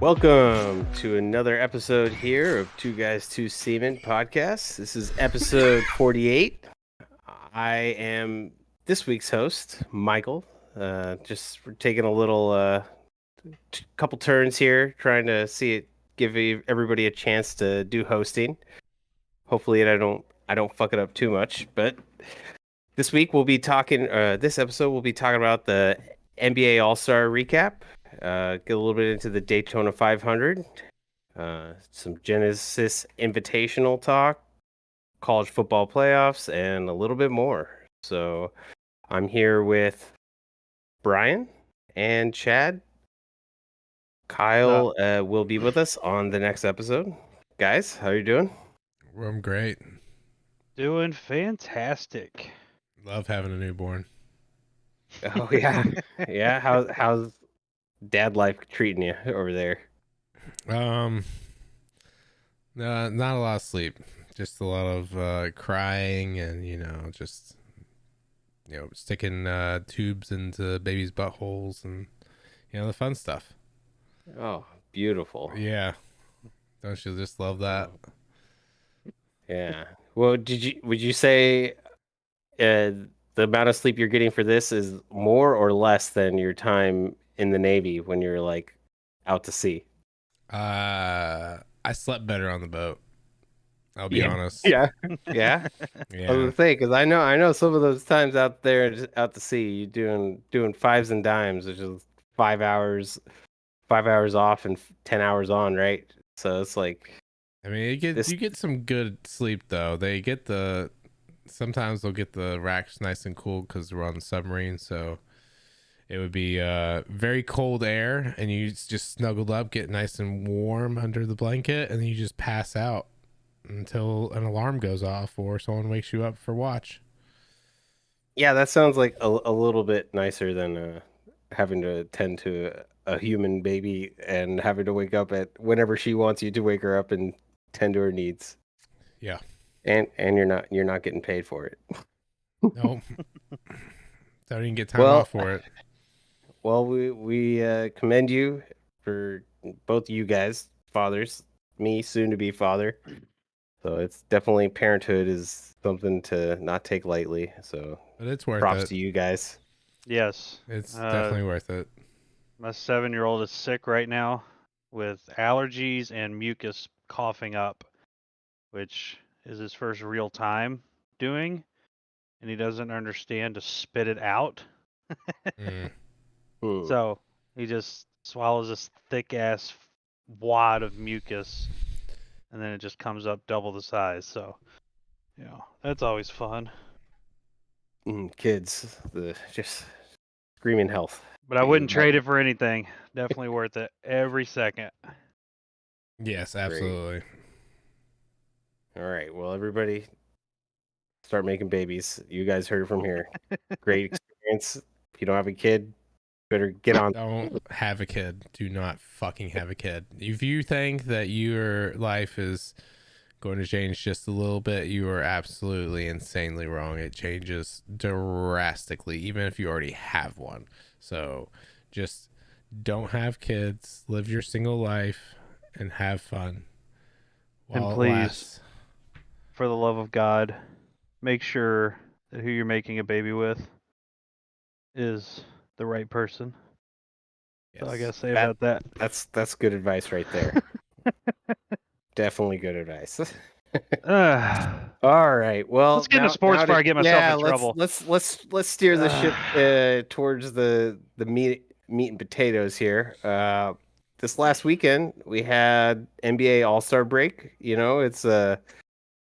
Welcome to another episode here of Two Guys, Two Seamen podcast. This is episode 48. I am this week's host, Michael. Just taking a little couple turns here, trying to give everybody a chance to do hosting. Hopefully, I don't fuck it up too much. But this week we'll be talking. This episode we'll be talking about the NBA All-Star recap. Get a little bit into the Daytona 500, some Genesis Invitational talk, college football playoffs, and a little bit more. So I'm here with Brian and Chad. Kyle will be with us on the next episode. Guys, how are you doing? I'm great. Doing fantastic. Love having a newborn. Oh yeah, yeah. How's dad life treating you over there? Not a lot of sleep, just a lot of crying and just sticking tubes into babies' buttholes and the fun stuff. Oh, beautiful. Yeah, don't you just love that? Yeah. Well, would you say the amount of sleep you're getting for this is more or less than your time in the Navy when you're like out to sea? I slept better on the boat. I'll be honest. Yeah. Yeah. Yeah. I was gonna say, because I know some of those times out there, just out to sea, you're doing fives and dimes, which is 5 hours off and 10 hours on, right? So it's like, I mean, you get some good sleep though. Sometimes they'll get the racks nice and cool because we're on the submarine, so it would be very cold air, and you just snuggled up, get nice and warm under the blanket, and then you just pass out until an alarm goes off or someone wakes you up for watch. yeah, that sounds like a little bit nicer than having to tend to a human baby and having to wake up at whenever she wants you to wake her up and tend to her needs. Yeah. And you're not getting paid for it. No. Don't even get time off for it. Well, we commend you for both you guys, fathers, me soon to be father. So it's definitely, parenthood is something to not take lightly. So But it's worth props it. to you guys. Yes. It's definitely worth it. My 7-year-old is sick right now with allergies and mucus coughing up, which is his first real time doing, and he doesn't understand to spit it out. So he just swallows this thick ass wad of mucus, and then it just comes up double the size. So, that's always fun. Kids, just screaming health. But I wouldn't trade it for anything. Definitely worth it every second. Yes, absolutely. All right. Well, everybody, start making babies. You guys heard it from here. Great experience. If you don't have a kid, better get on. Don't have a kid. Do not fucking have a kid. If you think that your life is going to change just a little bit, you are absolutely insanely wrong. It changes drastically, even if you already have one. So just don't have kids. Live your single life and have fun. And please, for the love of God, make sure that who you're making a baby with is the right person. Yes. So I gotta say about that. That's good advice right there. Definitely good advice. All right. Well, let's get into sports before I get myself in trouble. Let's steer the ship towards the meat and potatoes here. This last weekend we had NBA All-Star break. It's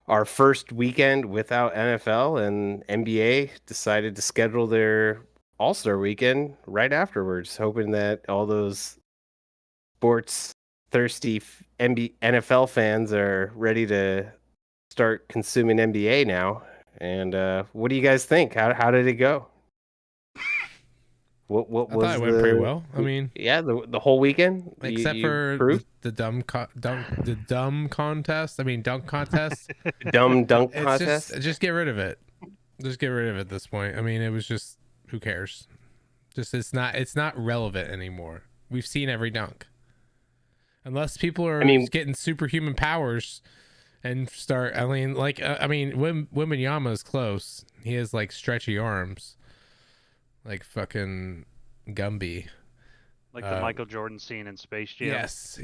our first weekend without NFL, and NBA decided to schedule their All-Star weekend right afterwards, hoping that all those sports thirsty NFL fans are ready to start consuming NBA now. And what do you guys think? How did it go? What I thought it went pretty well. I mean, yeah, the whole weekend, except for the dumb contest. I mean, dunk contest. Dumb dunk contest. Just get rid of it. Just get rid of it at this point. I mean, it was just, who cares? Just it's not relevant anymore. We've seen every dunk. Unless people are getting superhuman powers and start, Wembanyama is close. He has like stretchy arms, like fucking Gumby. Like the Michael Jordan scene in Space Jam. Yes,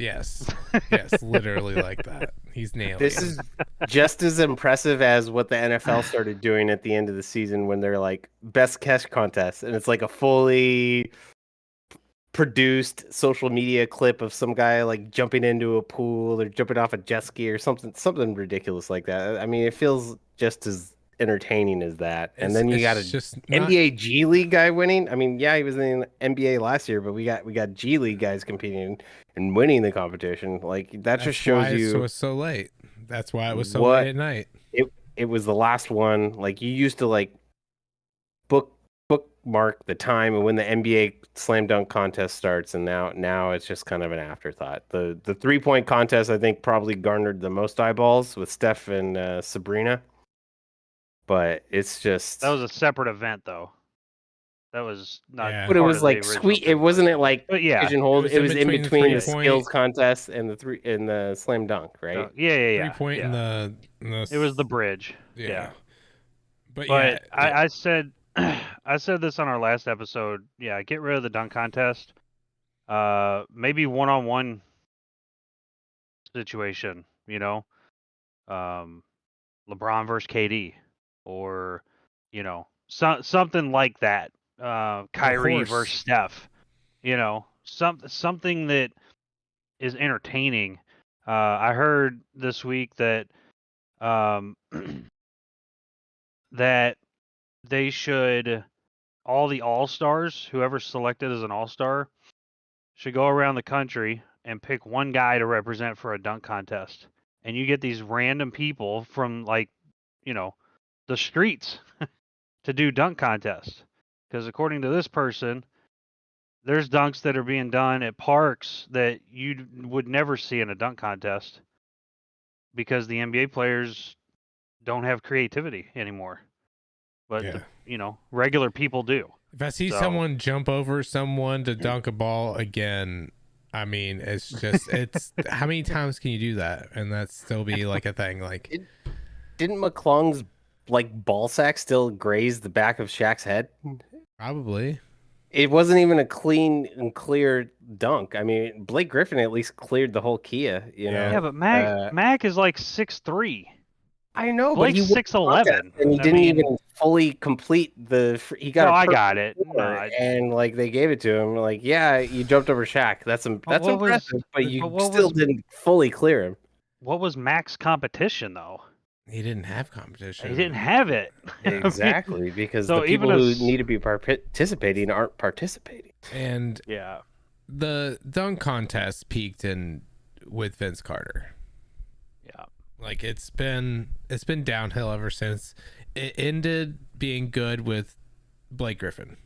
literally like that. He's nailing This is just as impressive as what the NFL started doing at the end of the season when they're like best catch contest, and it's like a fully produced social media clip of some guy like jumping into a pool or jumping off a jet ski or something ridiculous like that. I mean, it feels just as entertaining as that. And then you got a NBA G League guy winning. I mean, yeah, he was in the NBA last year, but we got G League guys competing and winning the competition. Like that just shows you it was so late. That's why it was so late at night. It was the last one. Like you used to like bookmark the time and when the NBA slam dunk contest starts, and now it's just kind of an afterthought. The 3-point contest I think probably garnered the most eyeballs with Steph and Sabrina. But it's just that was a separate event though. That was not. Yeah. But it was like sweet. It wasn't it like pigeonholed. It was in between the skills contest and the slam dunk, right? Yeah. 3-point in the it was the bridge. Yeah. But I said this on our last episode. Yeah, get rid of the dunk contest. Maybe one-on-one situation. You know, LeBron versus KD, or something like that. Kyrie versus Steph. Something that is entertaining. I heard this week that that they should, all the all-stars, whoever's selected as an all-star, should go around the country and pick one guy to represent for a dunk contest. And you get these random people from the streets to do dunk contests. Because according to this person, there's dunks that are being done at parks that you would never see in a dunk contest because the NBA players don't have creativity anymore. But regular people do. If I see someone jump over someone to dunk a ball again, I mean, it's how many times can you do that and that still be like a thing? Like, didn't McClung's like ball sack still graze the back of Shaq's head? Probably. It wasn't even a clean and clear dunk. I mean, Blake Griffin at least cleared the whole Kia. Yeah, but Mac is like 6'3". I know, Blake's but 6'11", and he didn't even fully complete the. He got. No, I got it. And like they gave it to him. Like, yeah, you jumped over Shaq. That's impressive, but you still didn't fully clear him. What was Mac's competition though? He didn't have competition. He didn't have it. Exactly, because the people who need to be participating aren't participating. And the dunk contest peaked with Vince Carter. Yeah. Like it's been downhill ever since. It ended being good with Blake Griffin.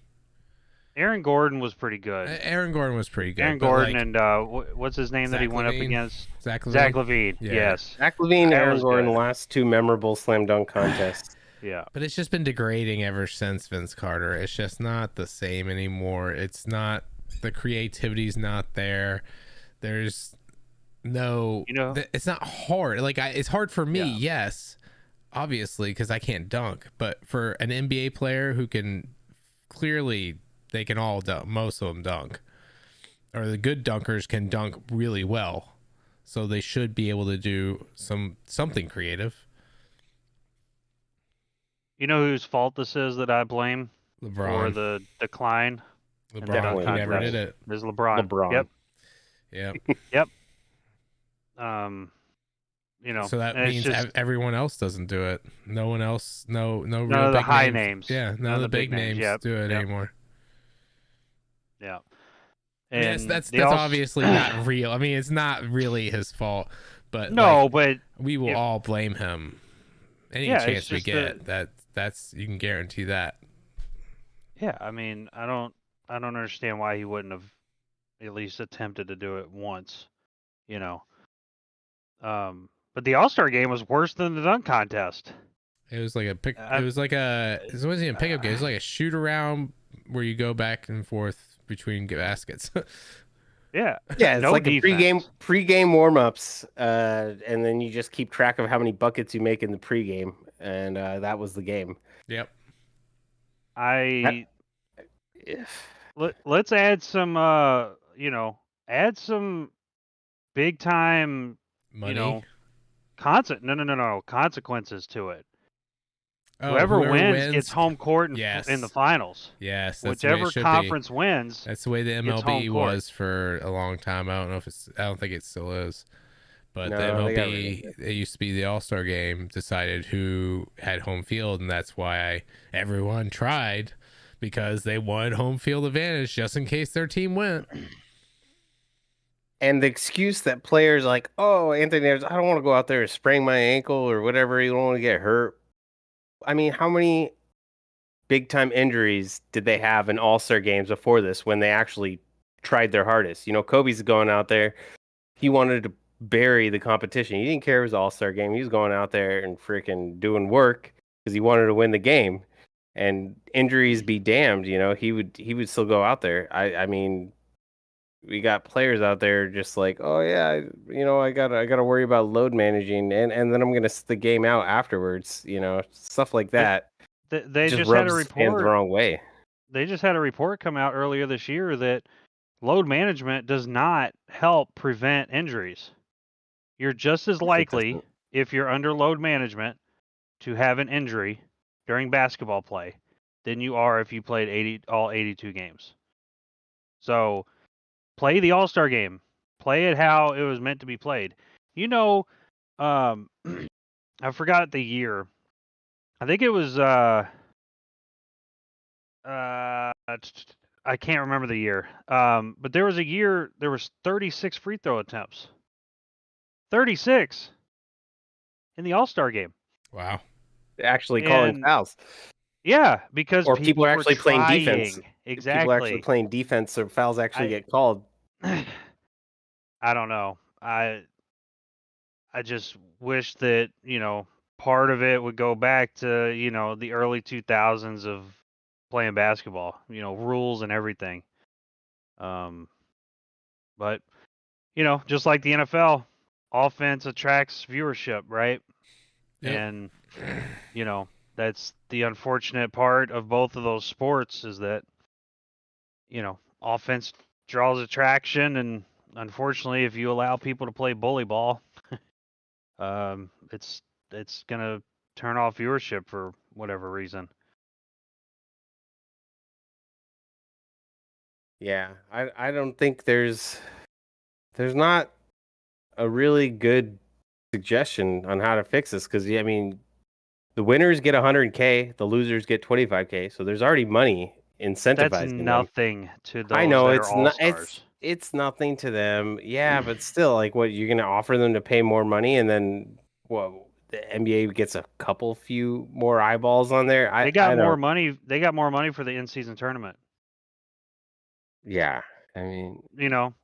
Aaron Gordon was pretty good. Aaron Gordon was pretty good. Aaron Gordon and what's his name that he went up against? Zach LaVine. Yeah. Yes. Zach LaVine, Aaron Gordon, last two memorable slam dunk contests. Yeah. But it's just been degrading ever since Vince Carter. It's just not the same anymore. It's not, the creativity's not there. There's no, it's not hard. Like it's hard for me, yes, obviously, because I can't dunk. But for an NBA player who can clearly, they can all dunk. Most of them dunk, or the good dunkers can dunk really well. So they should be able to do something creative. You know whose fault this is that I blame? LeBron. For the decline. LeBron, who never did it. Is LeBron. Yep. Yep. So that means everyone else doesn't do it. No one else. No real none of the big high names. names. Yeah, none of the big names do it anymore. Yeah. And yes, that's obviously not real. I mean, it's not really his fault, but but we will all blame him any chance we get. That's you can guarantee that. Yeah, I mean, I don't understand why he wouldn't have at least attempted to do it once, But the All-Star game was worse than the dunk contest. It was like it wasn't even a pickup game. It was like a shoot around where you go back and forth between baskets. Yeah. Yeah, it's No like defense. a pregame warm-ups, and then you just keep track of how many buckets you make in the pregame, and that was the game. Yep. I If let's add some add some big time, Money. consequences to it. Oh, Whoever whoever wins gets wins. home court in the Yes. finals. Yes, that's the way it Whichever should be. conference wins That's the way the gets home MLB court. was for a long time. I don't know if it's. I don't think it still is. But the No, they got rid of MLB, it used to be the All-Star game, decided who had home field, and that's why everyone tried, because they wanted home field advantage just in case their team went. And the excuse that players like, oh, Anthony Davis, I don't want to go out there and sprain my ankle or whatever. You don't want to get hurt. I mean, how many big time injuries did they have in All-Star games before this when they actually tried their hardest? You know, Kobe's going out there. He wanted to bury the competition. He didn't care if it was All-Star game. He was going out there and freaking doing work because he wanted to win the game. And injuries be damned, you know, he would still go out there. I mean, we got players out there just like, oh yeah, you know, I gotta worry about load managing, and then I'm gonna sit the game out afterwards, you know, stuff like But that. It they just just had a rubs fans the report. wrong way. They just had a report come out earlier this year that load management does not help prevent injuries. You're just as Of course it likely, doesn't. if you're under load management, to have an injury during basketball play than you are if you played all 82 games. So play the All-Star game. Play it how it was meant to be played. You know, um, I forgot the year. I think it was I can't remember the year. But there was a year there was 36 free throw attempts. 36 in the All-Star game. Wow. Actually calling And fouls, yeah, because or people people are were actually playing defense. trying. People are actually Exactly. playing defense, so fouls actually I get called. I don't know. I just wish that, part of it would go back to, the early 2000s of playing basketball, rules and everything. Um, but, just like the NFL, offense attracts viewership, right? Yep. And, that's the unfortunate part of both of those sports is that, offense draws attraction. And unfortunately, if you allow people to play bully ball, it's gonna turn off viewership for whatever reason. Yeah, I don't think there's not a really good suggestion on how to fix this because I mean the winners get 100K, the losers get 25K, so there's already money That's incentivizing them. nothing to I those know that are it's all not stars. it's nothing to them. Yeah, but still like what you're going to offer them to pay more money and then well the NBA gets a couple few more eyeballs on there. They got I more don't money. They got more money for the in-season tournament. yeah. I mean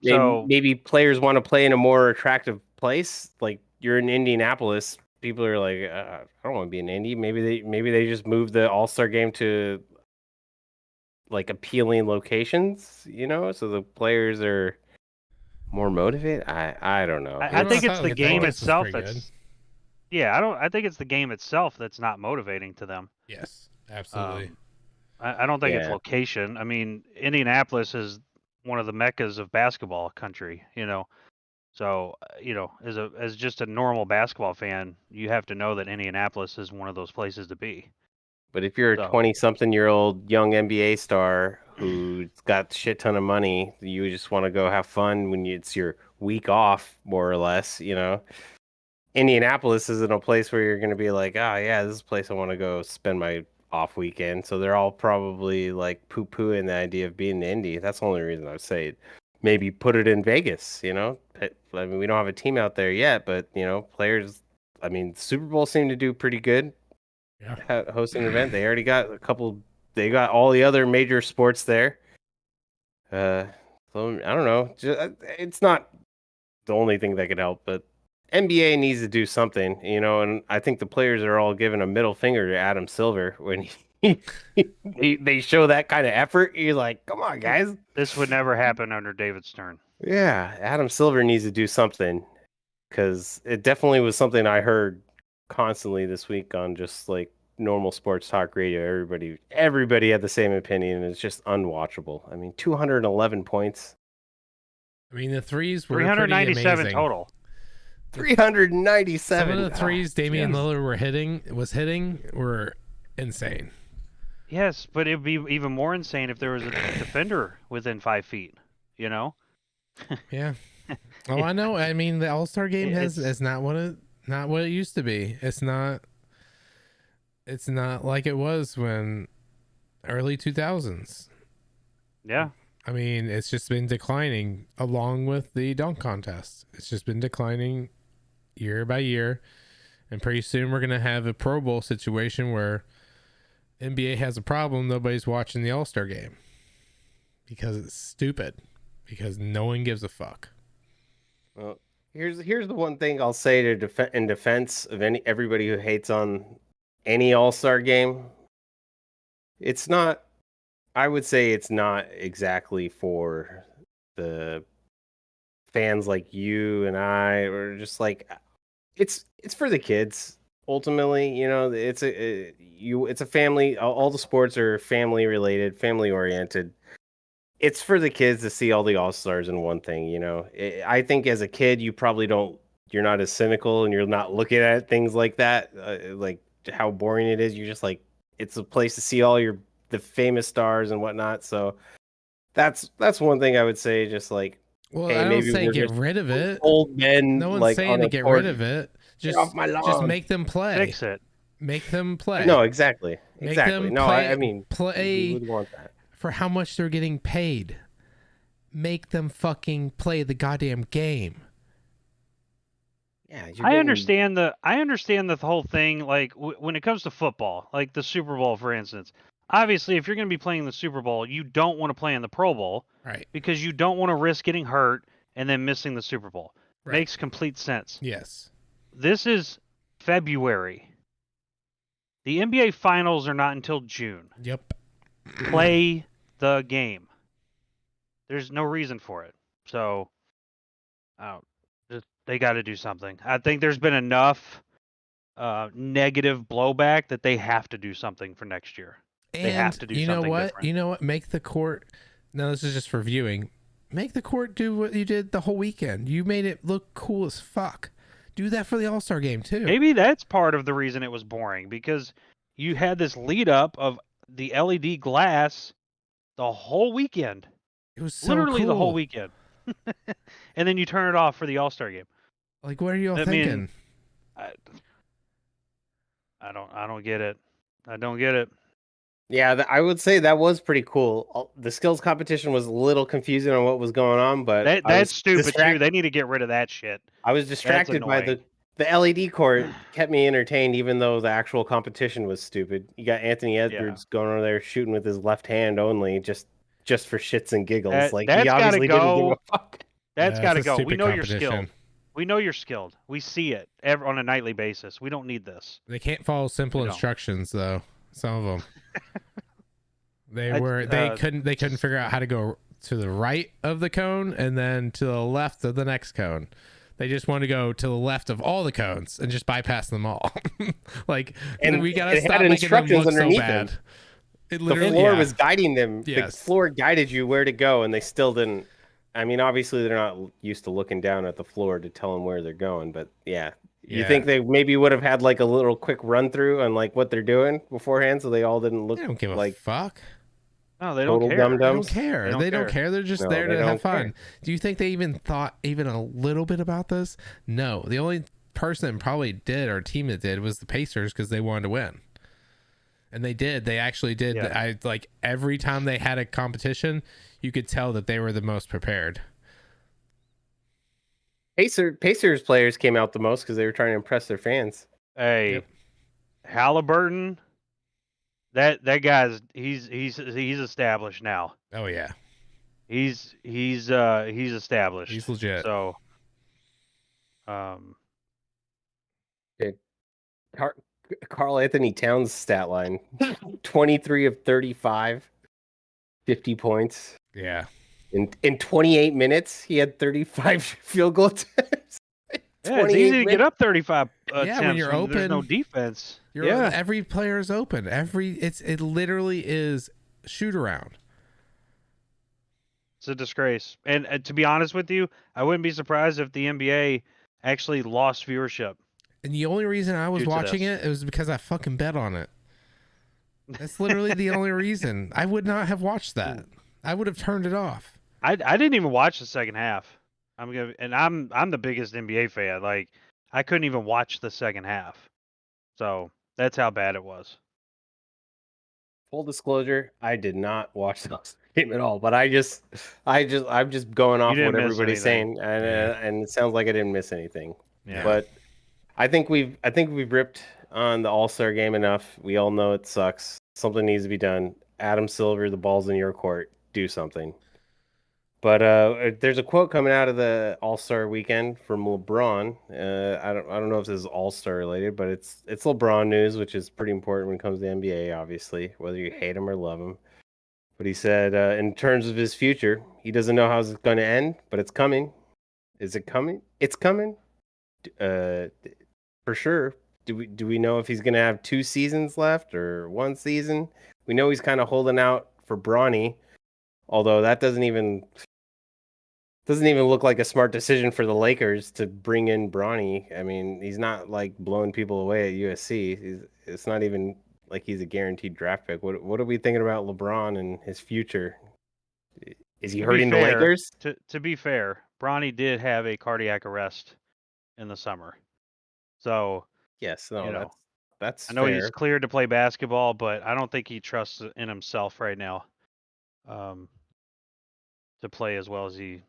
So maybe players want to play in a more attractive place. Like you're in Indianapolis, people are like I don't want to be in Indy. Maybe they just move the All-Star game to like appealing locations, you know, so the players are more motivated. I don't know. I I think thought it's the the game Vegas was itself pretty good. that's yeah. I think it's the game itself that's not motivating to them. Yes, absolutely. I don't think it's Yeah, location. I mean, Indianapolis is one of the meccas of basketball country. So, as just a normal basketball fan, you have to know that Indianapolis is one of those places to be. but if you're a So, 20-something-year-old young NBA star who's got shit ton of money, you just want to go have fun when it's your week off, more or less, you know. Indianapolis isn't a place where you're going to be like, oh, yeah, this is a place I want to go spend my off weekend. So they're all probably like poo pooing the idea of being in Indy. That's the only reason I would say it. Maybe put it in Vegas, you know? I mean, we don't have a team out there yet, but, you know, players, I mean, Super Bowl seemed to do pretty good Yeah. hosting an event. They already got they got all the other major sports there. So I don't know. It's not the only thing that could help, but NBA needs to do something, you know, and I think the players are all giving a middle finger to Adam Silver when they show that kind of effort. You're like, come on, guys. this would never happen under David Stern. Yeah, Adam Silver needs to do something because it definitely was something I heard constantly this week on just like normal sports talk radio. Everybody had the same opinion. It's just unwatchable. I mean, 211 points, I mean, the threes were pretty 397 amazing. total. 397. Some of the threes Damian geez. Lillard was hitting were insane. Yes, but it'd be even more insane if there was a defender within 5 feet. You know? Yeah. Oh, I know. I mean, the All-Star game is not what it used to be. It's not like it was when early 2000s. Yeah. I mean, it's just been declining along with the dunk contest. It's just been declining year by year. And pretty soon we're going to have a Pro Bowl situation where NBA has a problem. Nobody's watching the All-Star game because it's stupid, because no one gives a fuck. Well, here's the one thing I'll say in defense of everybody who hates on any All-Star game. It's not. I would say it's not exactly for the fans like you and I, or just like it's for the kids. Ultimately, you know, it's a family. All the sports are family related, family oriented. It's for the kids to see all the all-stars in one thing, you know. I think as a kid you probably don't, you're not as cynical and you're not looking at things like that, like how boring it is. You're just like, it's a place to see all the famous stars and whatnot. So that's one thing I would say, just like, Well, hey, I don't maybe say we're get just rid of it. old men, No one's like saying on to a get court. rid of it. Get off my Just lawn. make them play. Fix it. Make them play. No, exactly. Make them No, play, I mean, play we would want that. for how much they're getting paid. Make them fucking play the goddamn game. Yeah, I understand the whole thing. Like when it comes to football, like the Super Bowl, for instance. Obviously, if you're going to be playing the Super Bowl, you don't want to play in the Pro Bowl, Right? Because you don't want to risk getting hurt and then missing the Super Bowl. Right. Makes complete sense. Yes. This is February. The NBA Finals are not until June. Yep. Play the game. There's no reason for it. So, they got to do something. I think there's been enough negative blowback that they have to do something for next year. They have to do something different. You know what? Make the court. No, this is just for viewing. Make the court do what you did the whole weekend. You made it look cool as fuck. Do that for the All-Star game too. Maybe that's part of the reason it was boring, because you had this lead up of the LED glass the whole weekend. It was so literally cool. The whole weekend. And then you turn it off for the All-Star game. Like, what are you all thinking? I don't get it. I don't get it. Yeah, I would say that was pretty cool. The skills competition was a little confusing on what was going on, but that's stupid too. They need to get rid of that shit. I was distracted by the LED court. Kept me entertained, even though the actual competition was stupid. You got Anthony Edwards going over there shooting with his left hand only, just for shits and giggles. Like, he obviously didn't give a fuck. That's got to go. We know you're skilled. We know you're skilled. We see it on a nightly basis. We don't need this. They can't follow simple instructions though. Some of them. They couldn't figure out how to go to the right of the cone and then to the left of the next cone. They just want to go to the left of all the cones and just bypass them all. Like, and we gotta stop making them look so bad. The floor was guiding them. Yes. The floor guided you where to go, and they still didn't. I mean, obviously they're not used to looking down at the floor to tell them where they're going, but yeah. You think they maybe would have had like a little quick run through on like what they're doing beforehand, so they all didn't look. They don't give like a fuck. No, they don't care. They don't care. They don't care. They're just there to have fun. Do you think they even thought even a little bit about this? No. The only person that probably did, or team that did, was the Pacers, because they wanted to win. And they did. They actually did. Yeah. I like every time they had a competition, you could tell that they were the most prepared. Pacers players came out the most because they were trying to impress their fans. Hey, Halliburton, that guy's he's established now. Oh yeah, he's established. He's legit. So, Karl Anthony Towns' stat line: 23 of 35, 50 points. Yeah, In 28 minutes, he had 35 field goal attempts. Yeah, it's easy to get minutes. up 35 Yeah, attempts when you're open, there's no defense. every player is open. It literally is shoot around. It's a disgrace. And to be honest with you, I wouldn't be surprised if the NBA actually lost viewership. And the only reason I was due to watching this. it was because I fucking bet on it. That's literally the only reason. I would not have watched that. I would have turned it off. I didn't even watch the second half. I'm the biggest NBA fan. Like, I couldn't even watch the second half. So that's how bad it was. Full disclosure, I did not watch the game at all, but I'm just going You off didn't what miss everybody's anything. saying, and it sounds like I didn't miss anything. Yeah. But I think we've ripped on the All-Star game enough. We all know it sucks. Something needs to be done. Adam Silver, the ball's in your court. Do something. But there's a quote coming out of the All-Star weekend from LeBron. I don't know if this is All-Star related, but it's LeBron news, which is pretty important when it comes to the NBA, obviously, whether you hate him or love him. But he said, in terms of his future, he doesn't know how it's going to end, but it's coming. Is it coming? It's coming. For sure. Do we know if he's going to have 2 seasons left or 1 season? We know he's kind of holding out for Bronny, although that doesn't even look like a smart decision for the Lakers to bring in Bronny. I mean, he's not like blowing people away at USC. It's not even like he's a guaranteed draft pick. What are we thinking about LeBron and his future? Is he hurting the Lakers? To be fair, Bronny did have a cardiac arrest in the summer. So, Yes, no, that's I know he's fair. cleared to play basketball, but I don't think he trusts in himself right now to play as well as he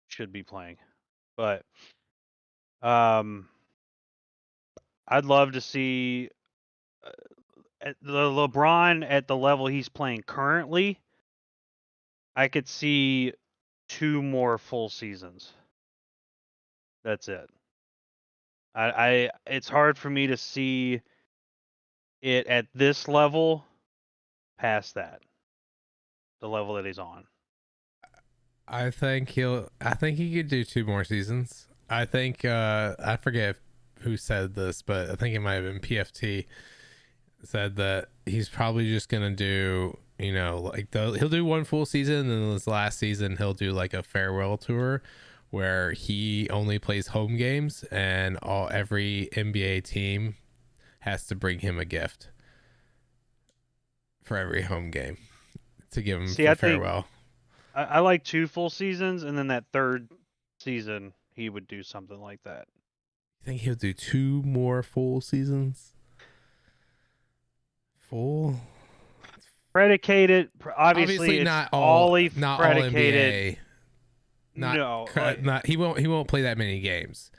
should be playing. But I'd love to see the LeBron at the level he's playing currently. I could see 2 more full seasons. That's it. It's hard for me to see it at this level past that, the level that he's on. I think he could do 2 more seasons. I think I forget who said this, but I think it might have been PFT said that he's probably just gonna do, like he'll do 1 full season, and then this last season he'll do like a farewell tour where he only plays home games, and every NBA team has to bring him a gift for every home game to give him for farewell. I like 2 full seasons, and then that 3rd season he would do something like that. You think he'll do 2 more full seasons? Full? Predicated, obviously it's not all predicated. NBA. No, he won't play that many games.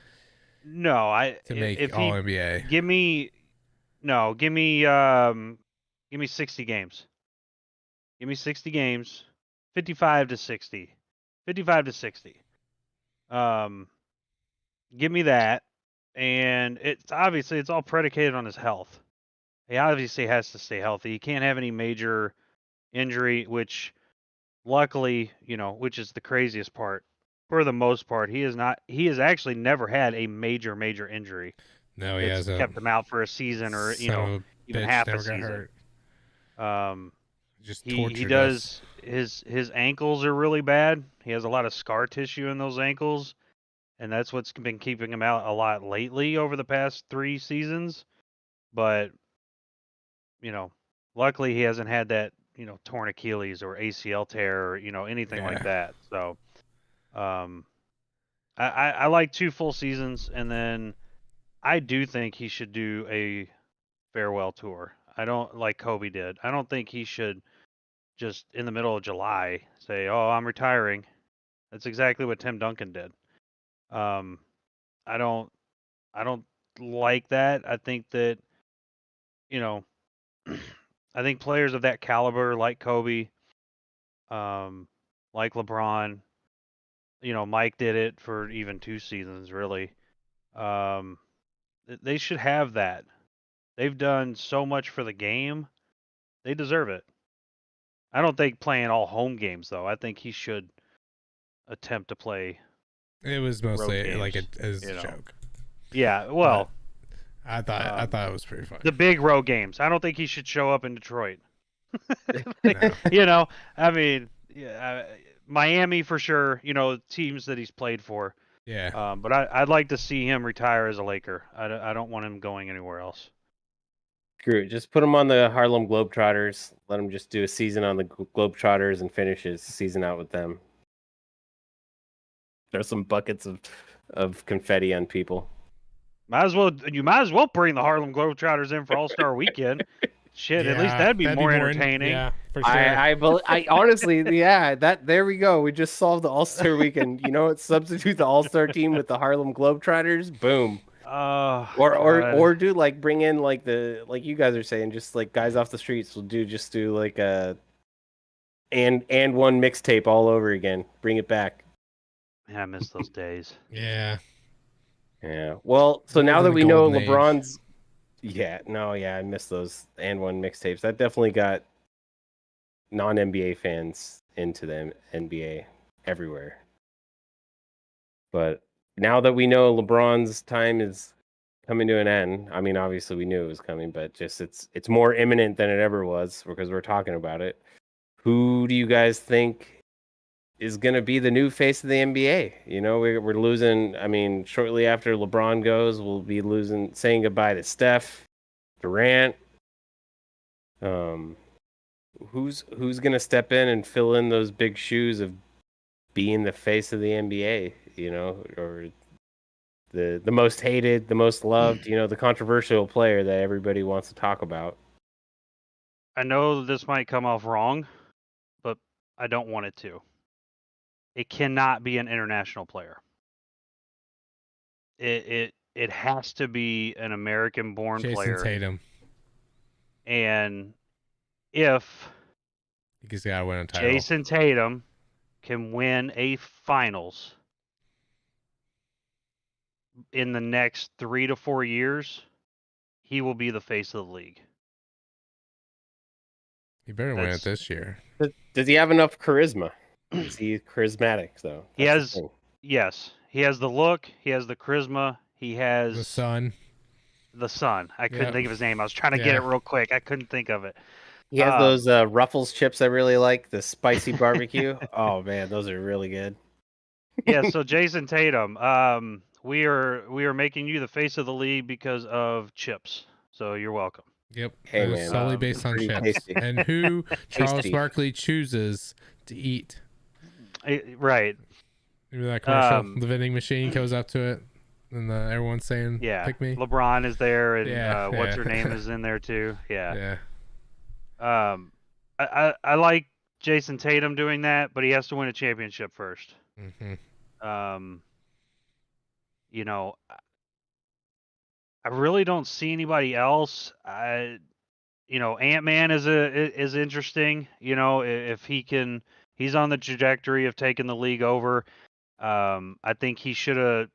No, to make if all NBA. Give me 60 games. Give me 60 games. 55 to 60. 55 to 60. Give me that. And it's all predicated on his health. He obviously has to stay healthy. He can't have any major injury, which luckily, which is the craziest part. For the most part, he has actually never had a major injury. No, he hasn't. Kept him out for a season or, even half a season. Just he does his ankles are really bad. He has a lot of scar tissue in those ankles, and that's what's been keeping him out a lot lately over the past 3 seasons. But luckily he hasn't had that torn Achilles or ACL tear or anything like that. So I like 2 full seasons, and then I do think he should do a farewell tour. I don't like Kobe did. I don't think he should just in the middle of July say, "Oh, I'm retiring." That's exactly what Tim Duncan did. I don't like that. I think that I think players of that caliber, like Kobe, like LeBron, Mike did it for even 2 seasons, really. They should have that. They've done so much for the game. They deserve it. I don't think playing all home games though. I think he should attempt to play. It was mostly road like games, as you a know. joke. Yeah, well, I thought it was pretty funny. the big road games. I don't think he should show up in Detroit. No. You know, I mean, yeah, Miami for sure. You know, teams that he's played for. Yeah. But I'd like to see him retire as a Laker. I don't want him going anywhere else. Screw it. Just put him on the Harlem Globetrotters. Let him just do a season on the Globetrotters and finish his season out with them. There's some buckets of confetti on people. You might as well bring the Harlem Globetrotters in for All-Star Weekend. Shit, at least that'd be more entertaining. Yeah, for sure. I honestly, yeah, there we go. We just solved the All-Star Weekend. You know what? Substitute the All-Star team with the Harlem Globetrotters. Boom. Or do like bring in like you guys are saying, just like guys off the streets will do like a and one mixtape all over again. Bring it back. Yeah, I miss those days. Yeah. Yeah. Well, so We now live that in we the know golden age. LeBron's I miss those and one mixtapes. That definitely got non-NBA fans into the NBA everywhere. But now that we know LeBron's time is coming to an end, I mean, obviously we knew it was coming, but just it's more imminent than it ever was because we're talking about it. Who do you guys think is going to be the new face of the NBA? You know, we're losing. I mean, shortly after LeBron goes, we'll be saying goodbye to Steph, Durant. Who's going to step in and fill in those big shoes of being the face of the NBA? You know, or the most hated, the most loved. You know, the controversial player that everybody wants to talk about. I know this might come off wrong, but I don't want it to. It cannot be an international player. It has to be an American-born Jason player. Tatum. And if He's got to win a title. Jason Tatum can win a finals in the next 3 to 4 years, he will be the face of the league. He better win it this year. Does he have enough charisma? Is he charismatic though? Yes. He has the look, he has the charisma, he has The son. I couldn't think of his name. I was trying to get it real quick. I couldn't think of it. He has those Ruffles chips I really like, the spicy barbecue. Oh man, those are really good. Yeah, so Jason Tatum, we are making you the face of the league because of chips. So you're welcome. Yep. Hey, man, solely based on chips. tasty. And who Charles Barkley chooses to eat. Right. Remember that commercial? The vending machine goes up to it, and everyone's saying, "Pick me." LeBron is there, and what's her name is in there too. Yeah. I like Jason Tatum doing that, but he has to win a championship first. Mm-hmm. You know, I really don't see anybody else. Ant-Man is interesting. You know, if he's on the trajectory of taking the league over. I think he should have,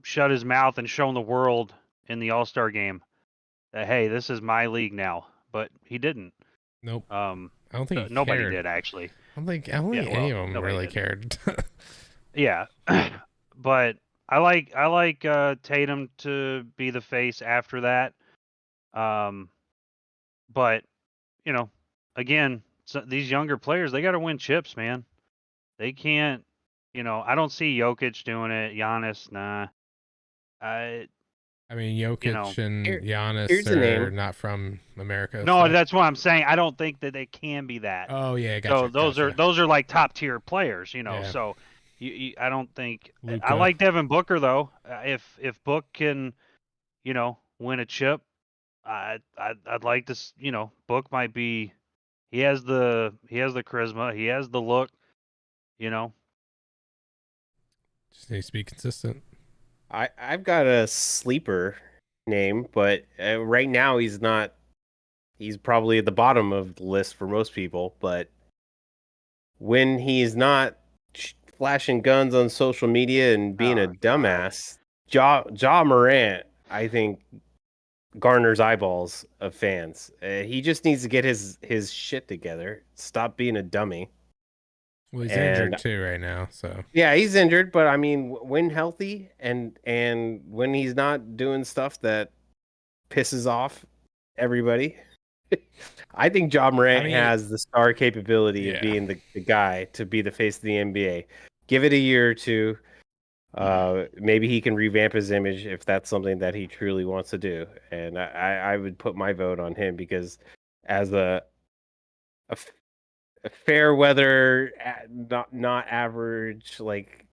shut his mouth and shown the world in the All-Star game that, hey, this is my league now. But he didn't. Nope. I don't think nobody did actually. I don't think any of them really cared. Yeah, but I like Tatum to be the face after that. But again, these younger players, they got to win chips, man. They can't. I don't see Jokic doing it. Giannis, nah. I mean, Jokic and Giannis are not from America. No, that's what I'm saying. I don't think that they can be that. Oh yeah, gotcha. So those are like top tier players, Yeah. So I don't think Luka. I like Devin Booker though. If Book can, win a chip, I'd like to. Book might be. He has the charisma. He has the look. Just needs to be consistent. I've got a sleeper name, but right now he's not. He's probably at the bottom of the list for most people. But when he's not flashing guns on social media and being a dumbass, Ja Morant, I think, garners eyeballs of fans. He just needs to get his shit together. Stop being a dummy. Well, he's And injured too right now, so yeah, he's injured, but I mean, when healthy and when he's not doing stuff that pisses off everybody, I think John Morant has the star capability of being the guy to be the face of the NBA. Give it a year or two. Maybe he can revamp his image if that's something that he truly wants to do. And I would put my vote on him because as a fair weather, not average like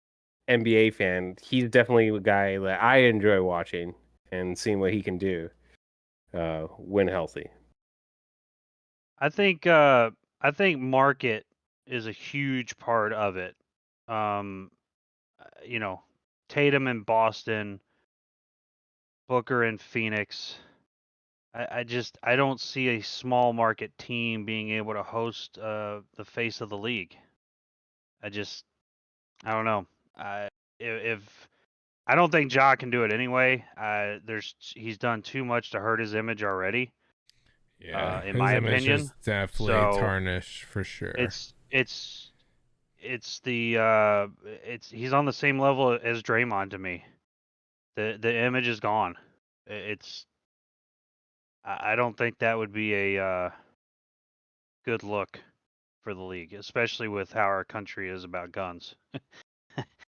NBA fan, he's definitely a guy that I enjoy watching and seeing what he can do when healthy. I think market is a huge part of it. You know, Tatum in Boston, Booker in Phoenix. I don't see a small market team being able to host the face of the league. I don't know. If I don't think Ja can do it anyway. He's done too much to hurt his image already. yeah, in his my image opinion, is definitely tarnished for sure. It's he's on the same level as Draymond to me. The image is gone. I don't think that would be a good look for the league, especially with how our country is about guns.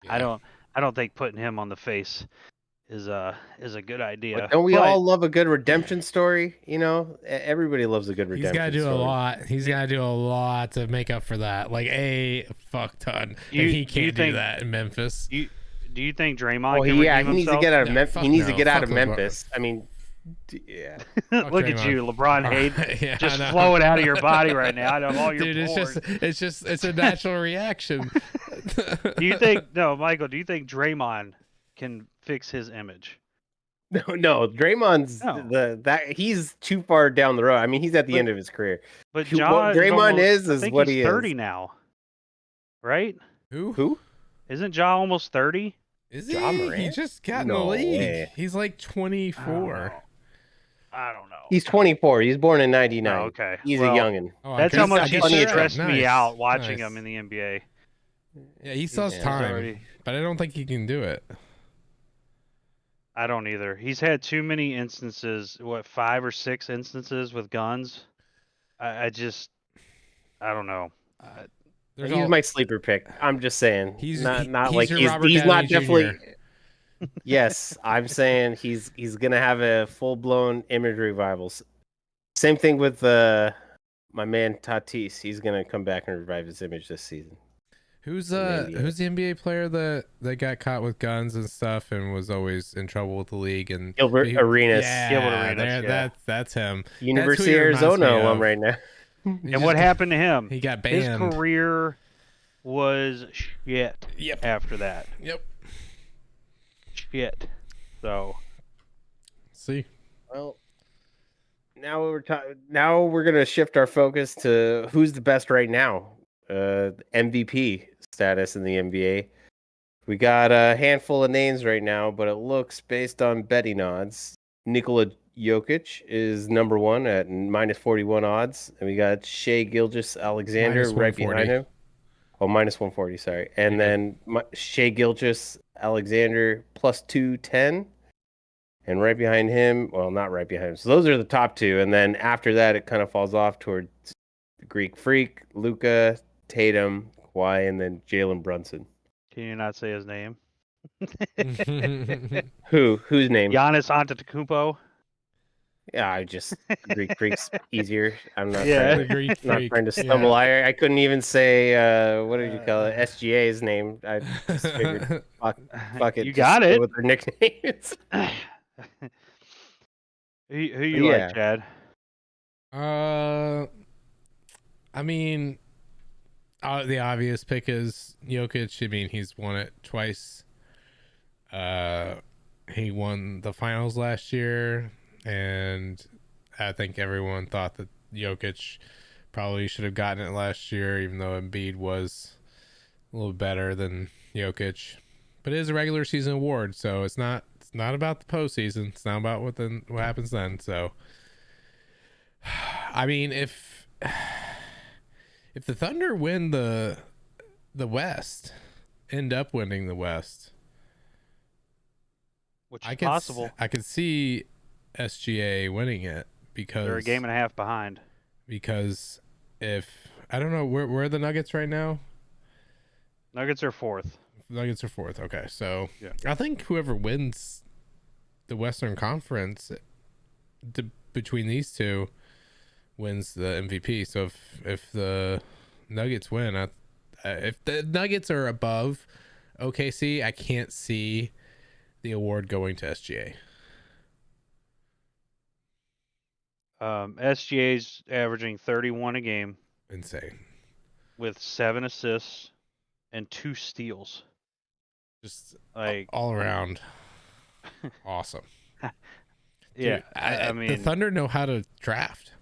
I don't think putting him on the face is a good idea. But don't we all love a good redemption story? You know, everybody loves a good redemption story. He's got to do a lot. He's got to do a lot to make up for that. Like a fuck ton. And he can't do that in Memphis. Do you think Draymond? Oh, can he himself? needs to get out of Memphis. He needs to get out of LeBron. Memphis. I mean, yeah. Look Draymond. at you, LeBron hate, just flowing out of your body right now. Out of all your Dude, pores. it's a natural reaction. Do you think Michael? Do you think Draymond can fix his image? No, Draymond's he's too far down the road. I mean, he's at the end of his career. But what Draymond is what he's he 30 is. now, right? Who? Isn't Ja almost 30? Is he? He just got in the league. Way. He's like 24. I don't know. He's 24. He's born in 99. Oh, okay. He's a youngin. That's how much he funny stressed me out watching him in the NBA. Yeah, he still has time, but I don't think he can do it. I don't either. He's had too many instances, 5 or 6 instances with guns. I don't know. He's my sleeper pick. I'm just saying. He's not definitely. Yes, I'm saying he's gonna have a full blown image revival. Same thing with my man Tatis. He's gonna come back and revive his image this season. Who's the NBA player that got caught with guns and stuff and was always in trouble with the league? And Gilbert Arenas. Yeah, Gilbert Arenas. That's him. University of Arizona alum right now. And what happened to him? He got banned. His career was shit. Yep. After that. Yep. Shit. So. See. Well, now we're gonna shift our focus to who's the best right now. MVP status in the NBA. We got a handful of names right now, but it looks based on betting odds. Nikola Jokic is number 1 at minus 41 odds, and we got Shai Gilgeous-Alexander right behind him. Oh, minus 140, sorry. And then Shai Gilgeous-Alexander plus 210. And right behind him, well, not right behind him. So those are the top 2. And then after that, it kind of falls off towards Greek Freak, Luka, Tatum, Kawhi, and then Jalen Brunson. Can you not say his name? Whose name? Giannis Antetokounmpo. Yeah, Greek Freak's easier. I'm not trying to stumble. Yeah. I couldn't even say what did you call it? SGA's name. I just figured fuck it. You got it with their nicknames. Who you like, Chad? I mean, the obvious pick is Jokic. I mean, he's won it twice. He won the finals last year, and I think everyone thought that Jokic probably should have gotten it last year, even though Embiid was a little better than Jokic. But it is a regular season award, so it's not not about the postseason. It's not about what happens then. So, I mean, if the Thunder win the West, end up winning the West, which is possible. I could see SGA winning it because they're a game and a half behind. Because if I don't know where are the Nuggets right now? Nuggets are fourth. Nuggets are fourth. Okay, so yeah. I think whoever wins the Western Conference between these two wins the MVP. So if the Nuggets win, if the Nuggets are above OKC, I can't see the award going to SGA. SGA's averaging 31 a game. Insane. With 7 assists and 2 steals. Just like all around awesome. Yeah, dude, I mean, the Thunder know how to draft.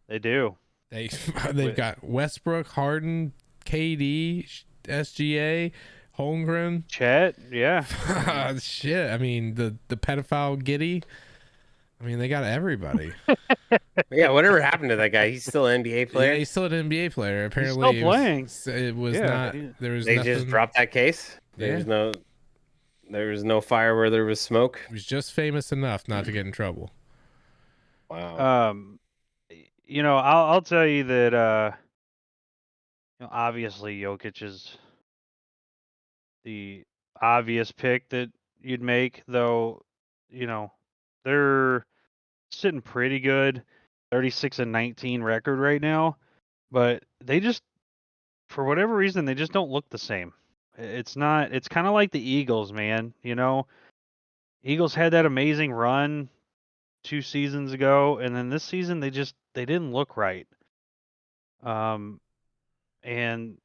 They do. They've got Westbrook, Harden, KD, SGA, Holmgren, Chet. Yeah. Shit. I mean, the pedophile Giddy. I mean, they got everybody. Yeah, whatever happened to that guy? He's still an NBA player. Yeah, he's still an NBA player. Apparently, he's still playing. It was not. There was. They nothing, just dropped that case. There was no fire where there was smoke. He was just famous enough not to get in trouble. Wow. You know, I'll tell you that. You know, obviously, Jokic is the obvious pick that you'd make, though. You know, they're sitting pretty good, 36-19 record right now, but they just, for whatever reason, they just don't look the same. It's kind of like the Eagles, man. You know, Eagles had that amazing run 2 seasons ago, and then this season they didn't look right. And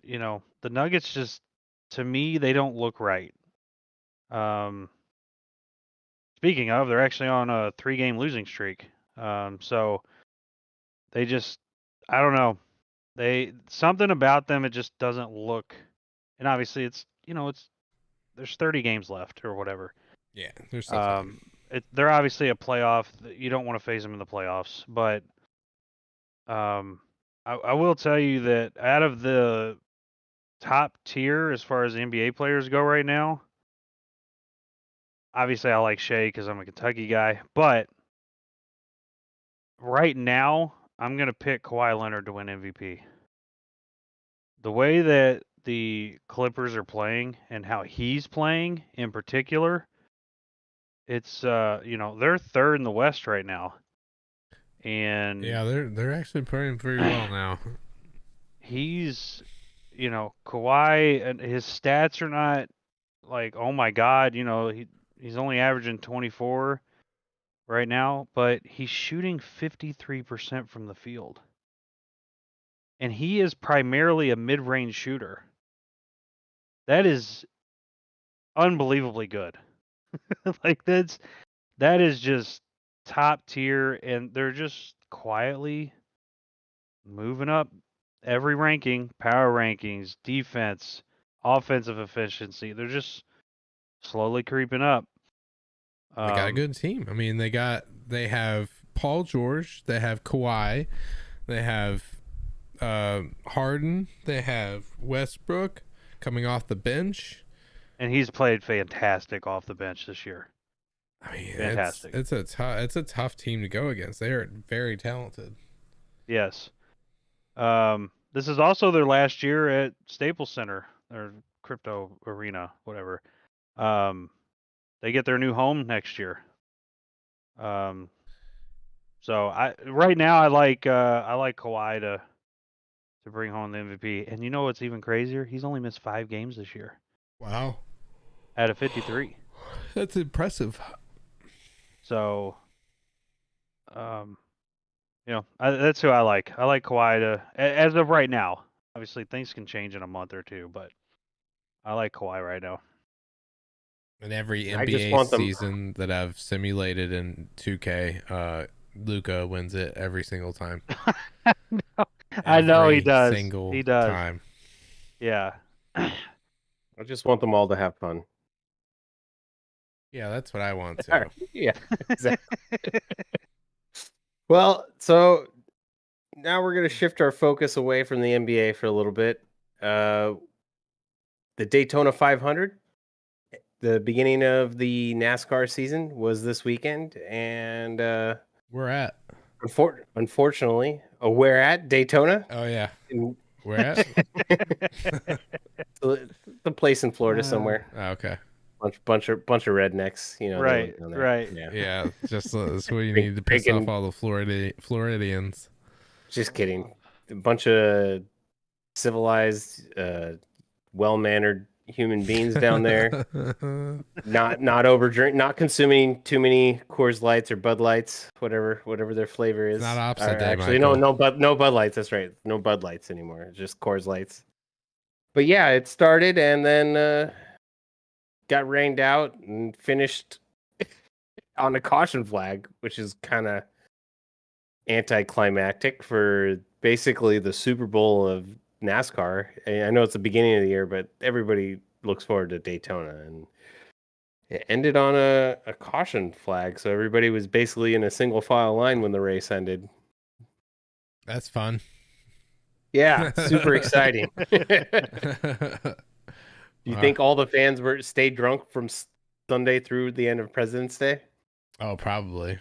you know, the Nuggets just, to me, they don't look right. Speaking of, they're actually on a 3-game losing streak. So they just, I don't know. Something about them, it just doesn't look, and obviously it's, you know, there's 30 games left or whatever. Yeah, there's something. They're obviously a playoff. You don't want to face them in the playoffs, but I will tell you that out of the top tier as far as NBA players go right now, obviously I like Shea because I'm a Kentucky guy, but right now I'm gonna pick Kawhi Leonard to win MVP. The way that the Clippers are playing and how he's playing in particular, it's you know, they're third in the West right now. And yeah, they're actually playing pretty well now. He's, you know, Kawhi, and his stats are not like, oh my God, you know, he's only averaging 24 right now, but he's shooting 53% from the field. And he is primarily a mid-range shooter. That is unbelievably good. Like that is just top tier, and they're just quietly moving up every ranking, power rankings, defense, offensive efficiency. They're just slowly creeping up. They got a good team. I mean, they have Paul George, they have Kawhi, they have Harden, they have Westbrook coming off the bench, and he's played fantastic off the bench this year. I mean, fantastic. It's a tough team to go against. They are very talented. Yes. This is also their last year at Staples Center, or Crypto Arena, whatever. They get their new home next year. So right now I like Kawhi to bring home the MVP. And you know what's even crazier? He's only missed 5 games this year. Wow. Out of 53. That's impressive. So, you know, that's who I like. I like Kawhi to, as of right now. Obviously, things can change in a month or two, but I like Kawhi right now. In every NBA season that I've simulated in 2K, Luka wins it every single time. I know he does. He does. Time. Yeah. I just want them all to have fun. Yeah, that's what I want to. Yeah, exactly. Well, so now we're going to shift our focus away from the NBA for a little bit. The Daytona 500, the beginning of the NASCAR season was this weekend, and We're at. unfortunately, we're at Daytona. Oh yeah, In, we're at. the place in Florida somewhere. Oh, okay. Bunch of rednecks, they Right, live down there. right. Yeah. Yeah, just that's what you Big- need to piss off bacon- all the Floridians. Just kidding. A bunch of civilized, well-mannered human beings down there. Not consuming too many Coors Lights or Bud Lights, whatever their flavor is. Not opposite day, actually, Michael. no Bud Lights. That's right, no Bud Lights anymore. It's just Coors Lights. But yeah, it started and then got rained out and finished on a caution flag, which is kind of anticlimactic for basically the Super Bowl of NASCAR. I know it's the beginning of the year, but everybody looks forward to Daytona, and it ended on a caution flag. So everybody was basically in a single file line when the race ended. That's fun. Yeah, super exciting. Do you think all the fans stayed drunk from Sunday through the end of President's Day? Oh, probably.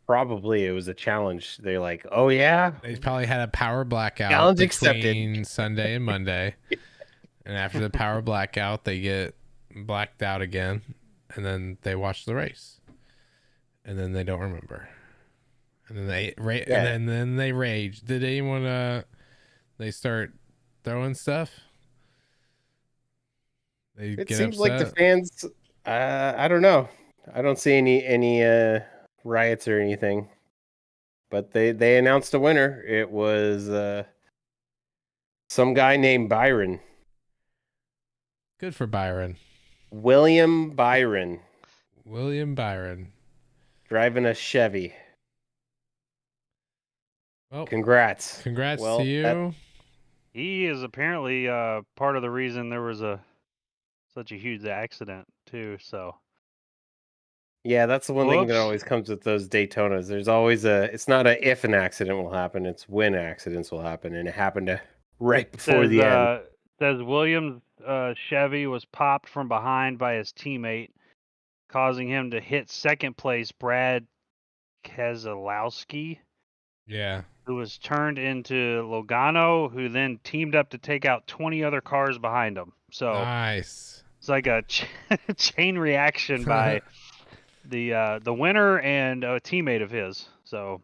Probably. It was a challenge. They're like, "Oh yeah, They probably had a power blackout challenge between accepted." Sunday and Monday. And after the power blackout, they get blacked out again, and then they watch the race, and then they don't remember, and then and then they rage. Did anyone they start throwing stuff? They It get seems upset. like the fans. I don't know. I don't see any riots or anything. But they announced a winner. It was some guy named Byron. Good for Byron. William Byron. William Byron. Driving a Chevy. Well, congrats. Congrats to you. He is apparently part of the reason there was such a huge accident too. So Yeah, that's the one thing that always comes with those Daytonas. There's always it's not a if an accident will happen, it's when accidents will happen, and it happened right before the end. Says Williams' Chevy was popped from behind by his teammate, causing him to hit second place Brad Keselowski. Yeah. Who was turned into Logano, who then teamed up to take out 20 other cars behind him. So nice. It's like a chain reaction by the winner and a teammate of his. So,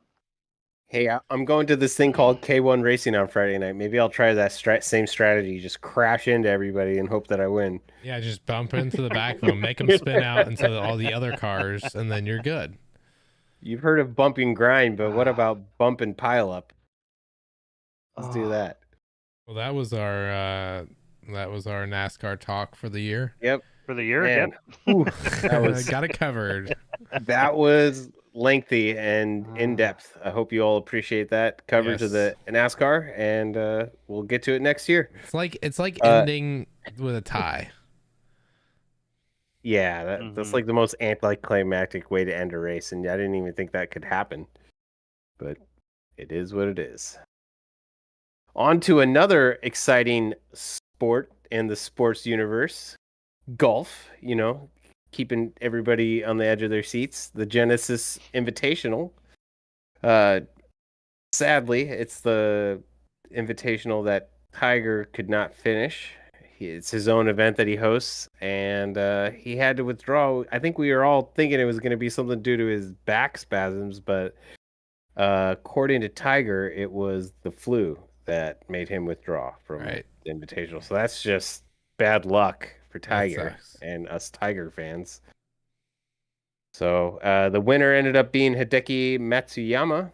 hey, I'm going to this thing called K1 Racing on Friday night. Maybe I'll try that same strategy. Just crash into everybody and hope that I win. Yeah, just bump into the back of them, make them spin out into all the other cars, and then you're good. You've heard of bump and grind, but what about bump and pile up? Let's do that. Well, that was our NASCAR talk for the year. Yep. For the year, Man. yep. That was got it covered. That was lengthy and in depth. I hope you all appreciate that coverage of the NASCAR, and we'll get to it next year. It's like ending with a tie. Yeah, that's like the most anticlimactic way to end a race, and I didn't even think that could happen. But it is what it is. On to another exciting sport in the sports universe, golf. Keeping everybody on the edge of their seats. The Genesis Invitational. Sadly, it's the Invitational that Tiger could not finish. It's his own event that he hosts, and he had to withdraw. I think we were all thinking it was going to be something due to his back spasms, but according to Tiger, it was the flu that made him withdraw from the Invitational. So that's just bad luck for Tiger and us Tiger fans. So the winner ended up being Hideki Matsuyama.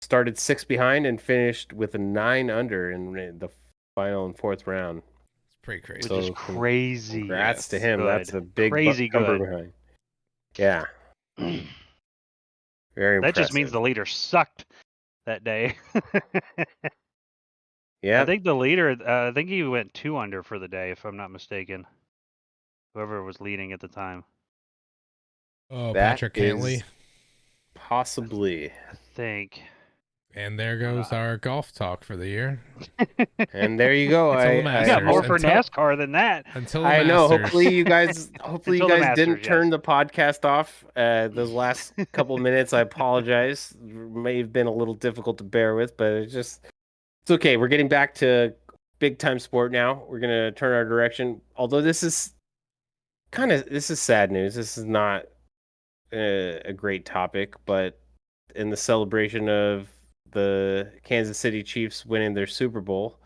Started 6 behind and finished with a 9 under in the final and fourth round. It's pretty crazy. Which is crazy. Congrats to him. Good. That's a big crazy number good. behind. Yeah. Very impressive. That just means the leader sucked that day. Yeah. I think the leader, I think he went 2 under for the day, if I'm not mistaken. Whoever was leading at the time. Oh, That Patrick is Cantley. possibly. I think. And there goes our golf talk for the year. And there you go. Until the You I got Masters. more hope, for NASCAR than that. Until the I know. Masters. Hopefully you guys Until the Masters, didn't turn yes. the podcast off those last couple minutes. I apologize. May have been a little difficult to bear with, but it's okay. We're getting back to big time sport now. We're gonna turn our direction. Although this is sad news. This is not a great topic, but in the celebration of the Kansas City Chiefs winning their Super Bowl,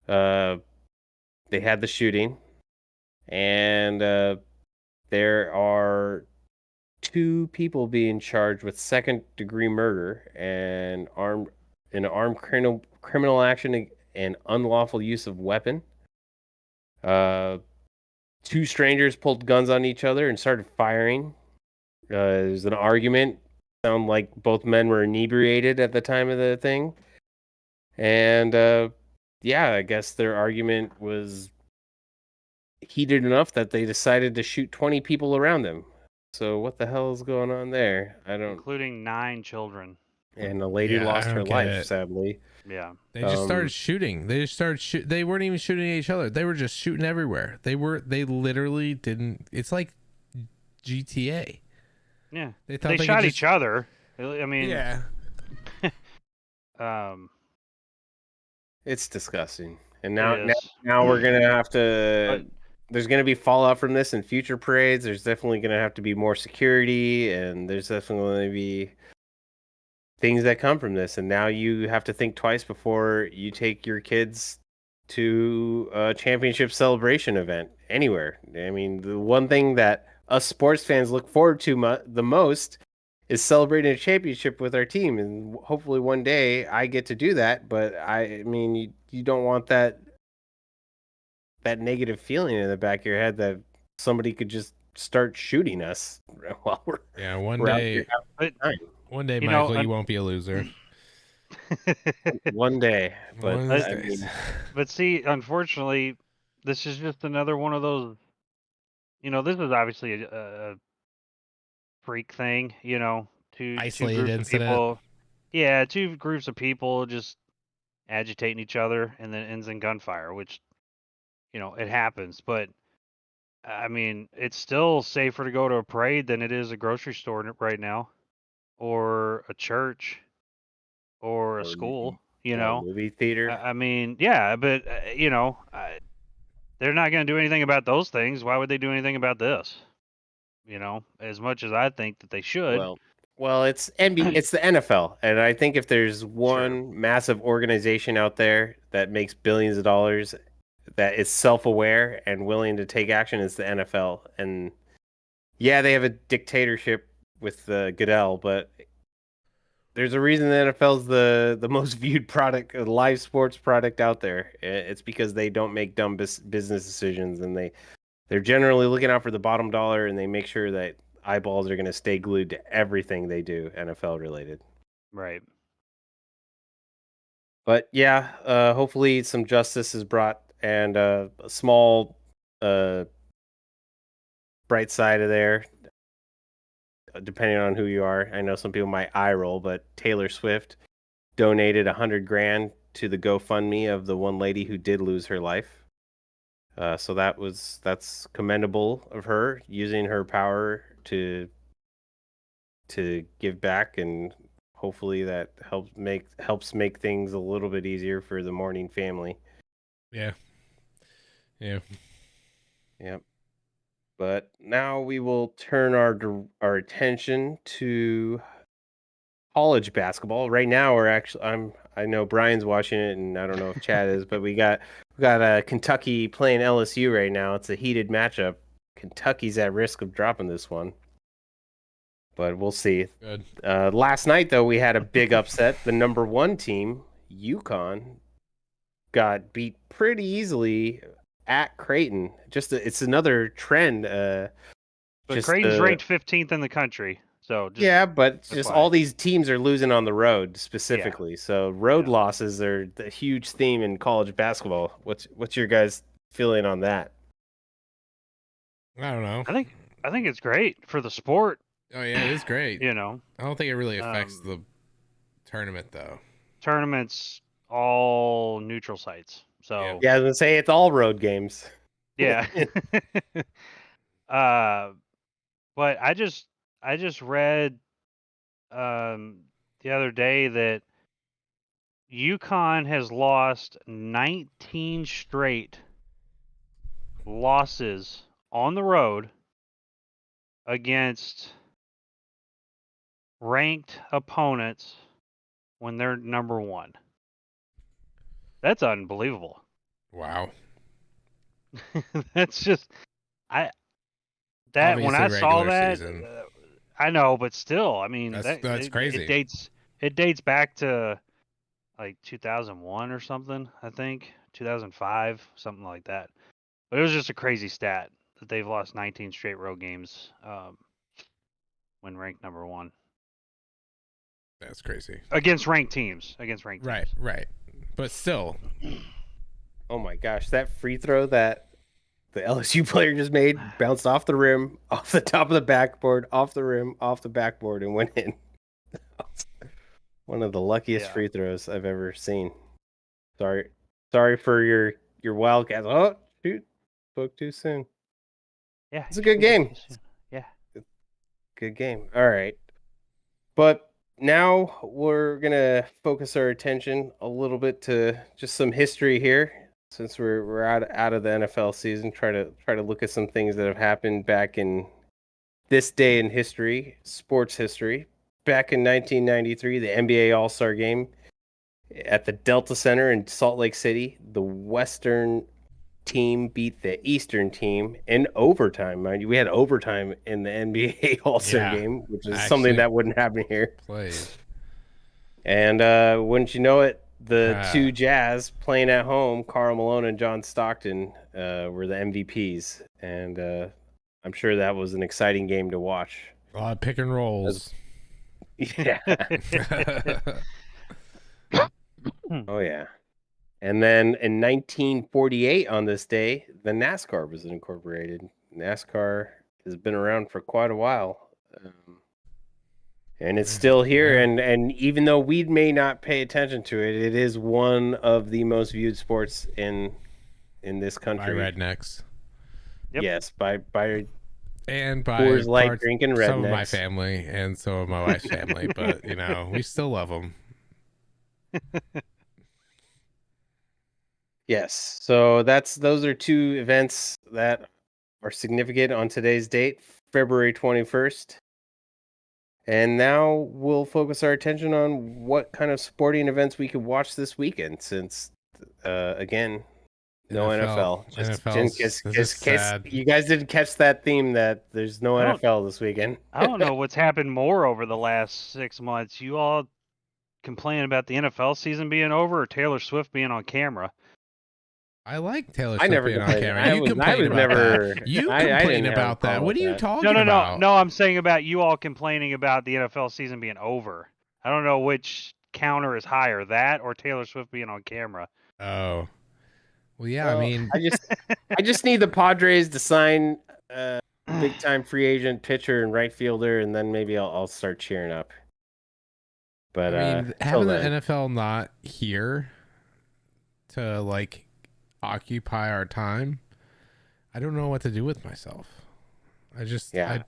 they had the shooting, and there are two people being charged with second-degree murder and armed criminal action and unlawful use of weapon. Two strangers pulled guns on each other and started firing. There's an argument. Sound like both men were inebriated at the time of the thing. And I guess their argument was heated enough that they decided to shoot 20 people around them. So what the hell is going on there? I don't. Including 9 children. And a lady lost her life, sadly. Yeah. They just started shooting. They just started They weren't even shooting at each other. They were just shooting everywhere. They literally didn't. It's like GTA. Yeah. They thought they shot each other. I mean, yeah. It's disgusting. And now it is. now we're gonna have to. There's gonna be fallout from this in future parades. There's definitely gonna have to be more security, and there's definitely gonna be things that come from this. And now you have to think twice before you take your kids to a championship celebration event anywhere. I mean, the one thing that us sports fans look forward to the most is celebrating a championship with our team, and hopefully one day I get to do that. But I mean, you don't want that negative feeling in the back of your head that somebody could just start shooting us while we're one day. One day, Michael, you won't be a loser. One day, but but see, unfortunately, this is just another one of those. This is obviously a freak thing. Two isolated groups incident. of people. Yeah, two groups of people just agitating each other, and then ends in gunfire, which it happens. But I mean, it's still safer to go to a parade than it is a grocery store right now, or a church, or a school. Movie theater. I mean, yeah, but they're not going to do anything about those things. Why would they do anything about this? As much as I think that they should. Well, it's it's the NFL, and I think if there's one massive organization out there that makes billions of dollars, that is self-aware and willing to take action, is the NFL. And yeah, they have a dictatorship with Goodell, but there's a reason the NFL is the most viewed product, live sports product out there. It's because they don't make dumb business decisions, and they're generally looking out for the bottom dollar, and they make sure that eyeballs are going to stay glued to everything they do, NFL related. Right. But yeah, hopefully some justice is brought, and a small bright side of there, depending on who you are. I know some people might eye roll, but Taylor Swift donated $100,000 to the GoFundMe of the one lady who did lose her life. So that's commendable of her, using her power to give back, and hopefully that helps make things a little bit easier for the mourning family. Yeah. But now we will turn our attention to college basketball. Right now I know Brian's watching it, and I don't know if Chad is, but we got Kentucky playing LSU right now. It's a heated matchup. Kentucky's at risk of dropping this one, but we'll see. Good. Last night though, we had a big upset. The number 1 team, UConn, got beat pretty easily at Creighton. It's another trend. But Creighton's ranked 15th in the country. So but all these teams are losing on the road specifically. Yeah. So road losses are the huge theme in college basketball. What's your guys' feeling on that? I don't know. I think it's great for the sport. Oh yeah, it is great. You know, I don't think it really affects the tournament though. tournaments all neutral sites. So Yeah, I was gonna say it's all road games. yeah. But I just read the other day that UConn has lost 19 straight losses on the road against ranked opponents when they're number one. That's unbelievable. Wow. That's just when Obviously I saw regular that, season. I know, but still, I mean, That's crazy. It dates back to like 2001 or something, I think 2005, something like that. But it was just a crazy stat that they've lost 19 straight road games when ranked number one That's crazy. against ranked teams. Right. But still. Oh my gosh, that free throw that the LSU player just made bounced off the rim, off the top of the backboard, off the rim, off the backboard, and went in. One of the luckiest free throws I've ever seen. Sorry for your Wildcats. Oh shoot, spoke too soon. Yeah, it's a good game. Yeah, good game. All right, but now we're gonna focus our attention a little bit to just some history here, since we're out of the NFL season. Try to look at some things that have happened back in this day in history, sports history. Back in 1993, the NBA All-Star Game at the Delta Center in Salt Lake City, the Western team beat the Eastern team in overtime. Mind you, we had overtime in the NBA All-Star Game, which is something that wouldn't happen here. And wouldn't you know it, the two Jazz playing at home, Karl Malone and John Stockton, were the MVPs. And I'm sure that was an exciting game to watch. A lot of pick and rolls. Yeah. Oh, yeah. And then in 1948, on this day, the NASCAR was incorporated. NASCAR has been around for quite a while. And it's still here. Yeah. And even though we may not pay attention to it, it is one of the most viewed sports in this country. By rednecks. Yep. Yes, by and by Coors Light drinking rednecks. Some of my family and some of my wife's family, but you know, we still love them. Yes. So those are two events that are significant on today's date, February 21st. And now we'll focus our attention on what kind of sporting events we could watch this weekend, since again, no NFL. Just you guys didn't catch that theme that there's no NFL this weekend. I don't know what's happened more over the last 6 months. You all complain about the NFL season being over or Taylor Swift being on camera? I like Taylor Swift being on camera. You complain about that. What are you talking about? No, I'm saying about you all complaining about the NFL season being over. I don't know which counter is higher, that or Taylor Swift being on camera. Oh. Well, yeah, I mean, I just need the Padres to sign a big time free agent pitcher and right fielder, and then maybe I'll start cheering up. But I mean, having the NFL not here to like occupy our time, I don't know what to do with myself. I just I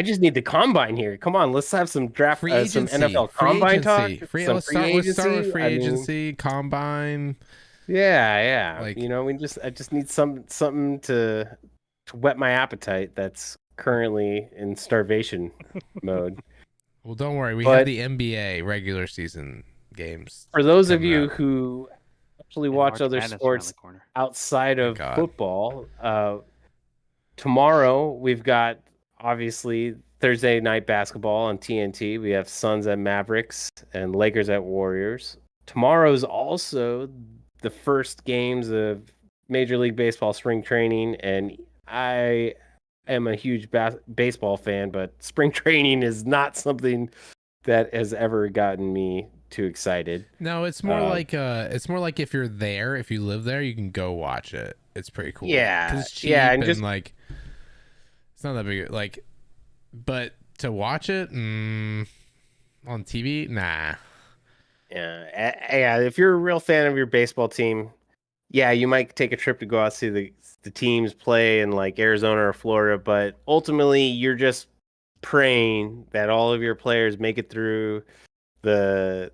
just need the combine here. Come on, let's have some draft, some NFL combine talk. Let's start with free agency, combine. Yeah. Like, you know, I just need something to whet my appetite that's currently in starvation mode. Well, don't worry. We have the NBA regular season games. For those of you who actually watch other sports outside of football, tomorrow we've got, obviously, Thursday night basketball on TNT. We have Suns at Mavericks and Lakers at Warriors. Tomorrow's also the first games of Major League Baseball spring training, and I am a huge baseball fan, but spring training is not something that has ever gotten me too excited. No, it's more like if you're there, if you live there, you can go watch it. It's pretty cool. Yeah, because it's cheap yeah, and and just like it's not that big. Like, but to watch it on TV, nah. yeah. If you're a real fan of your baseball team, yeah, you might take a trip to go out see the teams play in like Arizona or Florida, but ultimately you're just praying that all of your players make it through the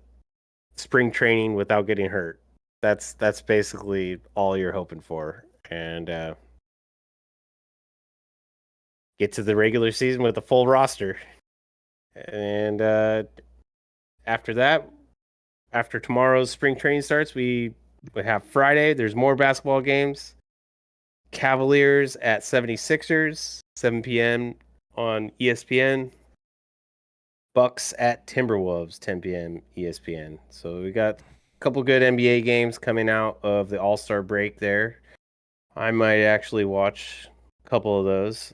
spring training without getting hurt. That's basically all you're hoping for, and get to the regular season with a full roster. And after that, after tomorrow's spring training starts, we have Friday. There's more basketball games. Cavaliers at 76ers, 7 p.m. on ESPN. Bucks at Timberwolves, 10 p.m. ESPN. So we got a couple good NBA games coming out of the All-Star break there. I might actually watch a couple of those.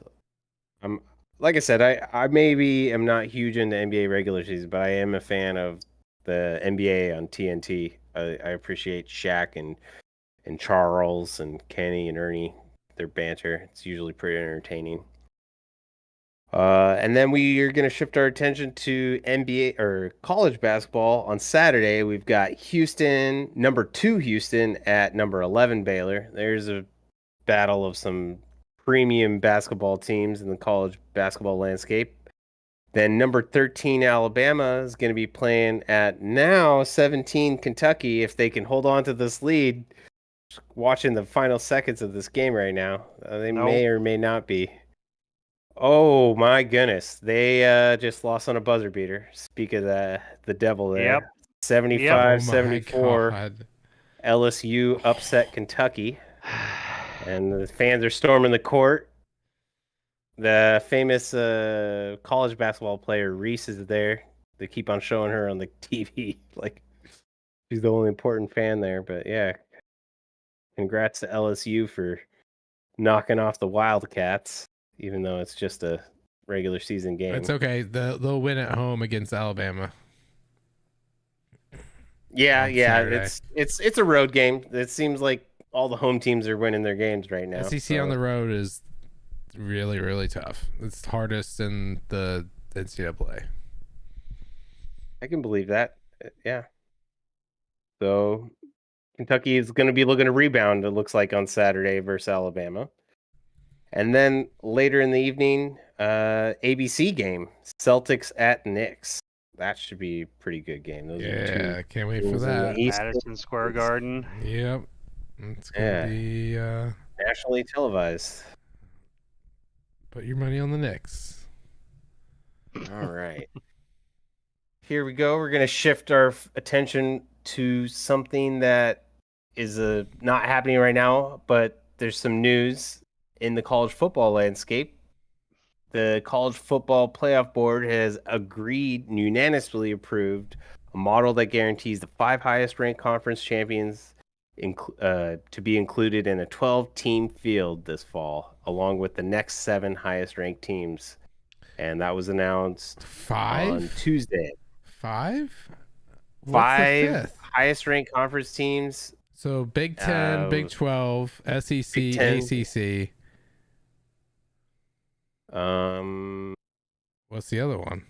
I'm like I said, I maybe am not huge into NBA regular season, but I am a fan of the NBA on TNT. I appreciate Shaq and Charles and Kenny and Ernie, their banter. It's usually pretty entertaining. And then we are going to shift our attention to NBA or college basketball. On Saturday, we've got Houston, number 2 Houston at number 11 Baylor. There's a battle of some premium basketball teams in the college basketball landscape. Then number 13 Alabama is going to be playing at now 17 Kentucky. If they can hold on to this lead, watching the final seconds of this game right now, they may or may not be. Oh my goodness. They just lost on a buzzer beater. Speak of the devil there. Yep. 75-74. God. LSU upset Kentucky. And the fans are storming the court. The famous college basketball player Reese is there. They keep on showing her on the TV. Like she's the only important fan there. But yeah. Congrats to LSU for knocking off the Wildcats, even though it's just a regular season game. It's okay. They'll win at home against Alabama. Yeah, Saturday. it's a road game. It seems like all the home teams are winning their games right now. SEC on the road is really, really tough. It's hardest in the NCAA. I can believe that. Yeah. So Kentucky is going to be looking to rebound, it looks like, on Saturday versus Alabama. And then later in the evening, ABC game, Celtics at Knicks. That should be a pretty good game. Those are can't wait for that. Madison Square Garden. Yep. It's going to be nationally televised. Put your money on the Knicks. All right. Here we go. We're going to shift our attention to something that is not happening right now, but there's some news in the college football landscape. The College Football Playoff Board has unanimously approved a model that guarantees the 5 highest-ranked conference champions to be included in a 12-team field this fall, along with the next 7 highest-ranked teams. And that was announced 5 on Tuesday. 5? 5 highest-ranked conference teams. So Big 10, Big 12, SEC, Big 10. ACC. What's the other one?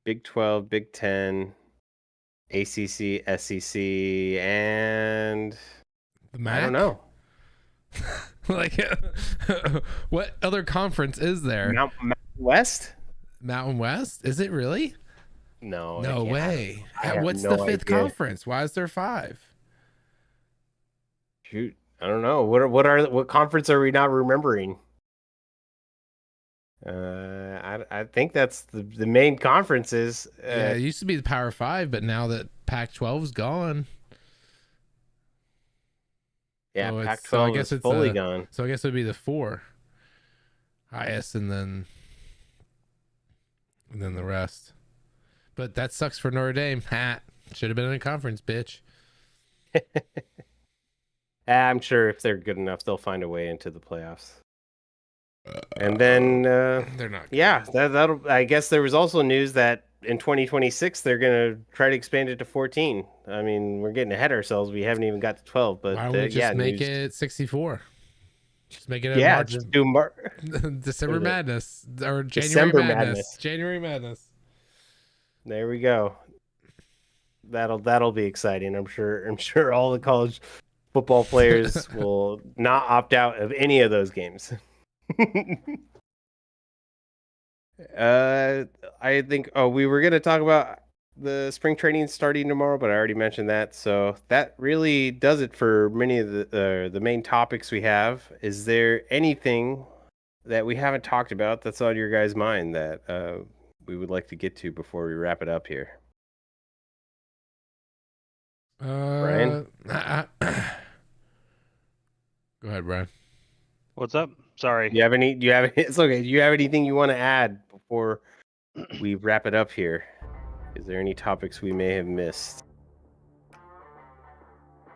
Big 12, Big 10, ACC, SEC, and The MAC? I don't know. Like, what other conference is there? Mountain West? Mountain West? Is it really? No. No way. What's no the 5th idea. conference? Why is there 5? Shoot, I don't know. What conference are we not remembering? I think that's the main conferences. Yeah, it used to be the Power 5, but now that Pac-12's gone. Yeah, so Pac-12 is fully gone. So I guess it would be the 4 highest, and then the rest. But that sucks for Notre Dame. Should have been in a conference, bitch. I'm sure if they're good enough, they'll find a way into the playoffs. And then they're not. Yeah, that'll. I guess there was also news that in 2026 they're gonna try to expand it to 14. I mean, we're getting ahead of ourselves. We haven't even got to 12, but Why don't we just make news. it 64? Just make it a March, just do December Madness or January December Madness. January Madness. There we go. That'll be exciting. I'm sure all the college football players will not opt out of any of those games. I think we were gonna talk about the spring training starting tomorrow, but I already mentioned that. So that really does it for many of the main topics we have. Is there anything that we haven't talked about that's on your guys' mind that we would like to get to before we wrap it up here? Brian? Go ahead, Brian. What's up? Sorry. Do you have any? It's okay. Do you have anything you want to add before we wrap it up here? Is there any topics we may have missed?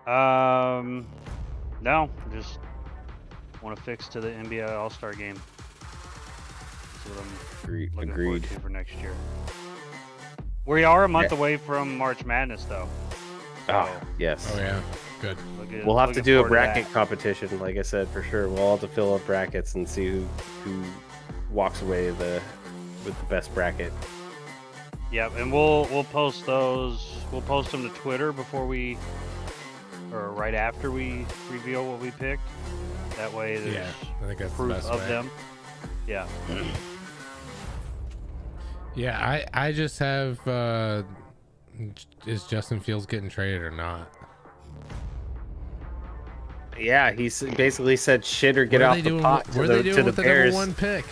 No, just want to fix to the NBA All-Star game. That's what I'm looking forward to for next year. We are a month away from March Madness, though. Oh, yes. Oh, yeah. Good. We'll have to do a bracket competition, like I said, for sure. We'll have to fill up brackets and see who walks away with the best bracket. Yep, and we'll post those. We'll post them to Twitter right after we reveal what we picked. That way, there's I think that's proof the best of way. them. Yeah. Yeah, I just have. Is Justin Fields getting traded or not? Yeah, he basically said shit or get off the pot to the Bears. The number one pick?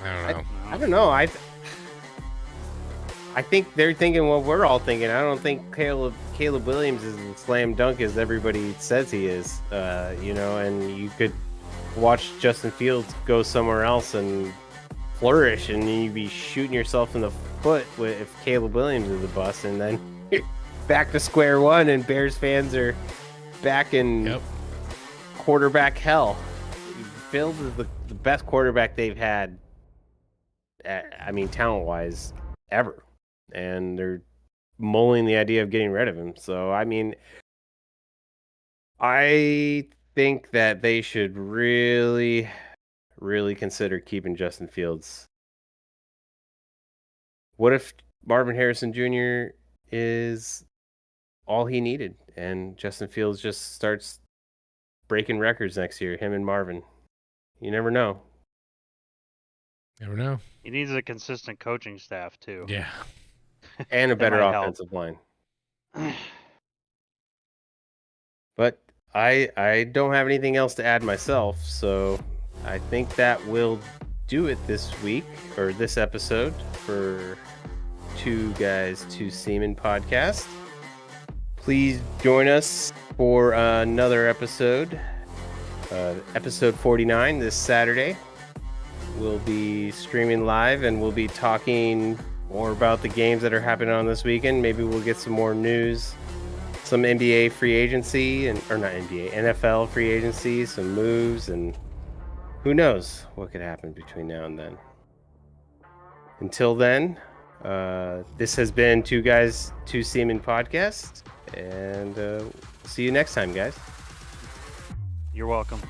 I don't know. I don't know. I think they're thinking what we're all thinking. I don't think Caleb Williams is a slam dunk as everybody says he is. And you could watch Justin Fields go somewhere else and flourish, and you'd be shooting yourself in the foot if Caleb Williams is a bust, and then you're back to square one, and Bears fans are back in quarterback hell. Fields is the best quarterback they've had, talent-wise, ever. And they're mulling the idea of getting rid of him. So, I think that they should really, really consider keeping Justin Fields. What if Marvin Harrison Jr. is all he needed and Justin Fields just starts breaking records next year, him and Marvin? You never know. Never know. He needs a consistent coaching staff, too. Yeah. And a better offensive line. But I don't have anything else to add myself, so I think that will do it this week, or this episode, for Two Guys, Two Seamen podcast. Please join us for another episode, episode 49 this Saturday. We'll be streaming live, and we'll be talking more about the games that are happening on this weekend. Maybe we'll get some more news, some NBA free agency, NFL free agency, some moves, and who knows what could happen between now and then. Until then, this has been Two Guys, Two Seamen podcast, and see you next time, guys. You're welcome.